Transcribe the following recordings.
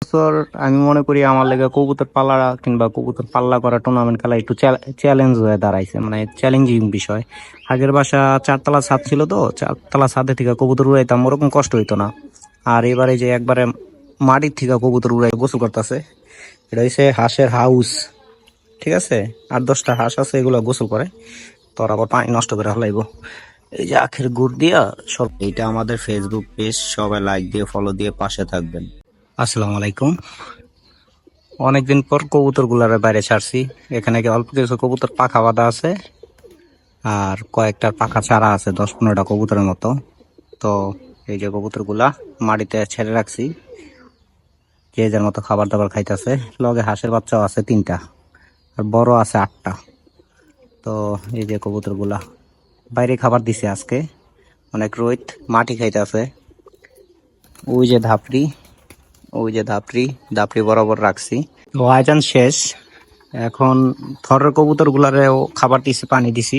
বছর আমি মনে করি আমার লেগে কবুতর পালা কিংবা কবুতর পাল্লা করা টুর্নামেন্ট খেলা একটু চ্যালেঞ্জ হয়ে দাঁড়াইছে, মানে চ্যালেঞ্জিং বিষয়। আগের বাসা চারতলা ছাদ ছিল, তো চারতলা ছাদে থেকে কবুতর উড়াইতাম, ওরকম কষ্ট হইতো না। আর এবারে যে একবারে মাটির থেকে কবুতর উড়াই গোসল করতেছে, এটা হচ্ছে হাঁসের হাউস। ঠিক আছে, 8-10টা হাঁস আছে, এগুলো গোসল করে, তোর আবার পানি নষ্ট করে হলাইব। এই যে আখের গুড় দিয়া সব। এইটা আমাদের ফেসবুক পেজ, সবাই লাইক দিয়ে ফলো দিয়ে পাশে থাকবেন। আসসালামু আলাইকুম। অনেকদিন পর কবুতর গুলার বাইরে ছাড়ছি। এখানে কি অল্প কিছু কবুতর পাখা বাঁধা আছে, আর কয়েকটার পাখা ছাড়া আছে, 10-15টা কবুতরের মতো। তো এই যে কবুতর গুলা মাটিতে ছেড়ে রাখছি, যে যার মতো খাবার দাবার খাইতেছে। লগে হাঁসের বাচ্চাও আছে 3টা, আর বড় আছে 8টা। তো এই যে কবুতর গুলা বাইরে খাবার দিছে আজকে, অনেক রোদ, মাটি খাইতেছে। ওই যে ধাপড়ি, ওই যে ধাপড়ি, ধাপড়ি বরাবর রাখছি। তো আয়োজন শেষ। এখন থরের কবুতর গুলারেও খাবার দিছি, পানি দিছি,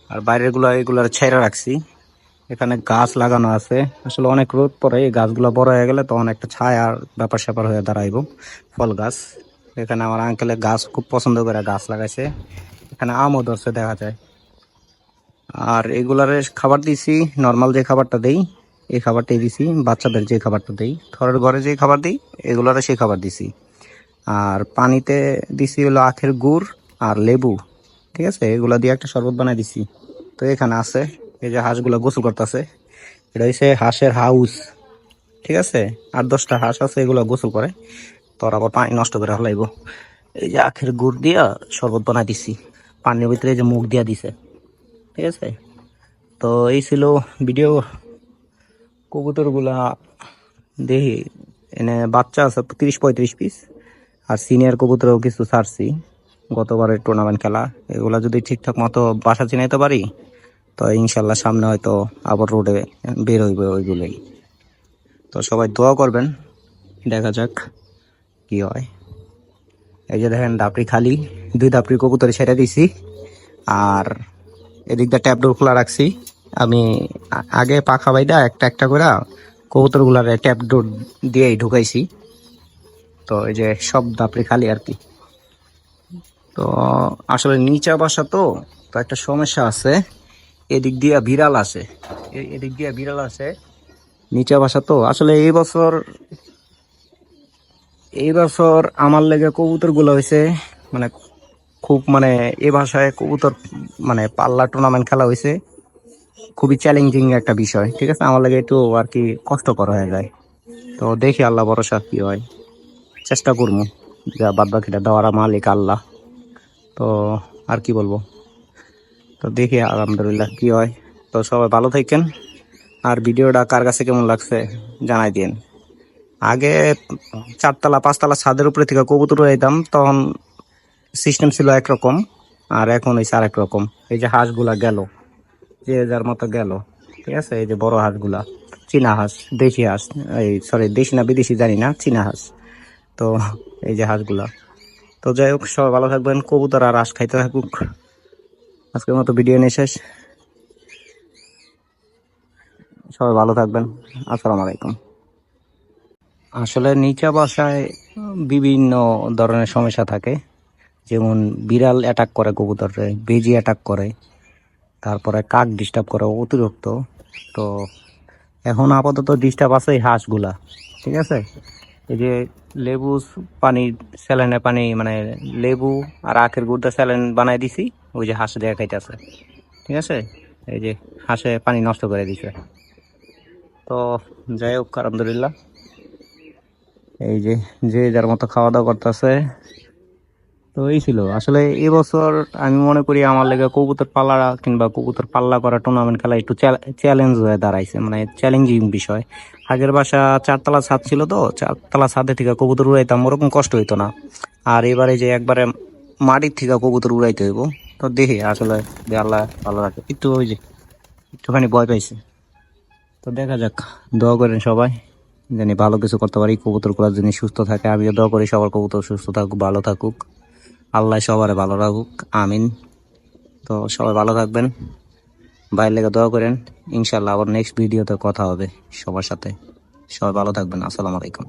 আর বাইরের গুলা এগুলার ছেড়ে রাখছি। এখানে গাছ লাগানো আছে, আসলে অনেক রোদ পরে এই গাছগুলো বড় হয়ে গেলে তখন একটা ছায়ার ব্যাপার স্যাপার হয়ে দাঁড়াইব। ফল গাছ, এখানে আমার আঙ্কেলের গাছ খুব পছন্দ করে গাছ লাগাইছে। এখানে আমও ধরছে দেখা যায়। আর এগুলারে খাবার দিছি, নর্মাল যে খাবারটা দেই এই খাবারটাই দিছি। বাচ্চাদের যে খাবারটা দেই, থরের ঘরে যে খাবার দিই এগুলারে সেই খাবার দিছি। আর পানিতে দিছি হলো আখের গুড় আর লেবু। ঠিক আছে, এগুলা দিয়ে একটা শরবত বানাই দিছি। তো এখানে আছে, এই যে হাঁসগুলা গোসল করতেছে, এটা হচ্ছে হাঁসের হাউস। ঠিক আছে, 8-10টা হাঁস আছে, এগুলা গোসল করে, তোর আবার পানি নষ্ট করে হলাইব। এই যে আখের গুড় দিয়া শরবত বানাই দিছি, পানির ভিতরে এই যে মুখ দিয়া দিছে। ঠিক আছে, তো এই ছিল ভিডিও। কবুতর গুলা দেখি, এনে বাচ্চা আছে 30-35 পিস, আর সিনিয়র কবুতরও কিছু ছাড়ছি গতবারের টুর্নামেন্ট খেলা। এগুলা যদি ঠিকঠাক মতো বাসা চিনাইতে পারি, তো ইনশাল্লাহ সামনে হয়তো আবার রোডে বের হইবে ওইগুলোই। তো সবাই দোয়া করবেন, দেখা যাক কি হয়। এই যে দেখেন দাপড়ি খালি, 2 দাপড়ি কবুতর ছেড়ে দিছি, আর এদিক দিয়ে ট্যাপ ডোর খোলা রাখছি। আমি আগে পাখা বাইদা একটা একটা করে কবুতর গুলার ট্যাপ ডোর দিয়েই ঢুকাইছি। তো এই যে সব দাপড়ি খালি আর কি। তো আসলে নিচা বাসা, তো তো একটা সমস্যা আছে, এদিক দিয়ে বিড়াল আসে, এদিক দিয়ে বিড়াল আসে। নিচা বাসা তো আসলে এই বছর আমার লেগে কবুতর গুলো হয়েছে, মানে খুব, মানে এ ভাষায় কবুতর মানে পাল্লা টুর্নামেন্ট খেলা হয়েছে, খুবই চ্যালেঞ্জিং একটা বিষয়। ঠিক আছে, আমার লাগে একটু আর কি কষ্টকর হয়ে যায়। তো দেখি আল্লাহ ভরসা কি হয়, চেষ্টা করবো। যা বাদ বাকিটা দেওয়ার মালিক আল্লাহ। তো আর কি বলবো, তো দেখি আলহামদুলিল্লাহ কি হয়। তো সবাই ভালো থাকেন, আর ভিডিওটা কার কাছে কেমন লাগছে জানাই দিন। আগে 4-5 তলা ছাদের উপরে থেকে কবুতর উড়াইতাম, তখন সিস্টেম ছিল একরকম, আর এখন হয়েছে আরেক রকম। এই যে হাঁসগুলা গেল, যে যার মতো গেল। ঠিক আছে, এই যে বড় হাঁসগুলা চীনা হাঁস, দেশি হাঁস, এই সরি দেশি না বিদেশি জানি না, চীনা হাঁস। তো এই যে হাঁসগুলা। তো যাই হোক, সবাই ভালো থাকবেন, কবুতর আর হাঁস খাইতে থাকুক। আজকের মতো ভিডিও নিয়ে শেষ, সবাই ভালো থাকবেন, আসসালামু আলাইকুম। আসলে নিচা বাসায় বিভিন্ন ধরনের সমস্যা থাকে, যেমন বিড়াল অ্যাটাক করে কবুতরে, বেজি অ্যাটাক করে, তারপরে কাক ডিস্টার্ব করে অতিরিক্ত। তো এখন আপাতত ডিস্টার্ব আছে এই হাঁসগুলা। ঠিক আছে, এই যে লেবু পানি, স্যালাইনের পানি, মানে লেবু আর আখের গুড়টা স্যালাইন বানাই দিছি, ওই যে হাঁস দেয়া খাইতেছে। ঠিক আছে, এই যে হাঁসে পানি নষ্ট করে দিছে। তো যাই হোক আলহামদুলিল্লাহ, এই যে যে যার মতো খাওয়া দাওয়া করতেছে। তো এই ছিল আসলে এবছর আমি মনে করি আমার লেগে কবুতর পালা কিংবা কবুতর পাল্লা করা টুর্নামেন্ট খেলা একটু চ্যালেঞ্জ হয়ে দাঁড়াইছে, মানে চ্যালেঞ্জিং বিষয়। আগের বাসা চারতলা ছাদ ছিল, তো চারতলা ছাদে থেকে কবুতর উড়াইতাম, ওরকম কষ্ট হইতো না। আর এবারে যে একবারে মাটির থেকে কবুতর উড়াইতে হইব। তো দেখি আসলে যে আল্লাহ ভালো রাখে, একটু ওই যে একটুখানি ভয় পাইছে। তো দেখা যাক, দোয়া করেন সবাই জানি ভালো কিছু করতে পারি, কবুতর গুলা যিনি সুস্থ থাকে। আমিও দোয়া করি সবার কবুতর সুস্থ থাকুক, ভালো থাকুক, আল্লাহ সবার ভালো রাখুক, আমিন। তো সবাই ভালো থাকবেন, বাইরের লেগে দোয়া করেন। ইনশাল্লাহ আবার নেক্সট ভিডিওতে কথা হবে সবার সাথে। সবাই ভালো থাকবেন, আসসালামু আলাইকুম।